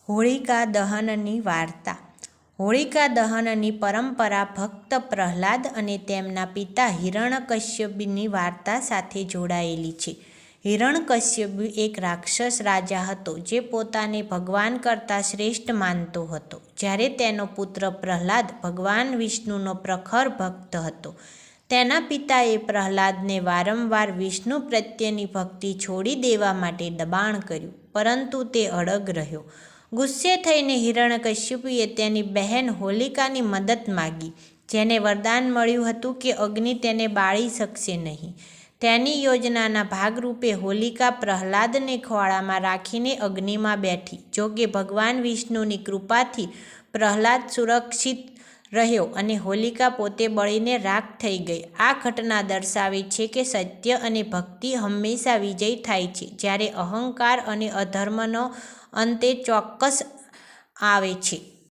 હોળિકા દહનની વાર્તા. હોળિકા દહનની પરંપરા ભક્ત પ્રહલાદ અને તેમના પિતા હિરણ્યકશ્યપની વાર્તા સાથે જોડાયેલી છે. હિરણ્યકશ્યપ એક રાક્ષસ રાજા હતો જે પોતાને ભગવાન કરતાં શ્રેષ્ઠ માનતો હતો. જ્યારે તેનો પુત્ર પ્રહલાદ ભગવાન વિષ્ણુનો પ્રખર ભક્ત હતો. તેના પિતાએ પ્રહલાદને વારંવાર વિષ્ણુ પ્રત્યેની ભક્તિ છોડી દેવા માટે દબાણ કર્યું, પરંતુ તે અડગ રહ્યો. ગુસ્સે થઈને હિરણ્યકશ્યપુએ તેની બહેન હોલિકાની મદદ માગી, જેને વરદાન મળ્યું હતું કે અગ્નિ તેને બાળી શકશે નહીં. તેની યોજનાના ભાગરૂપે હોલિકા પ્રહલાદને ખોળામાં રાખીને અગ્નિમાં બેઠી. જોકે ભગવાન વિષ્ણુની કૃપાથી પ્રહલાદ સુરક્ષિત રહ્યો અને હોલિકા પોતે બળીને રાખ થઈ ગઈ. આ ઘટના દર્શાવે છે કે સત્ય અને ભક્તિ હંમેશા વિજય થાય છે, જ્યારે અહંકાર અને અધર્મનો અંતે ચોક્કસ આવે છે.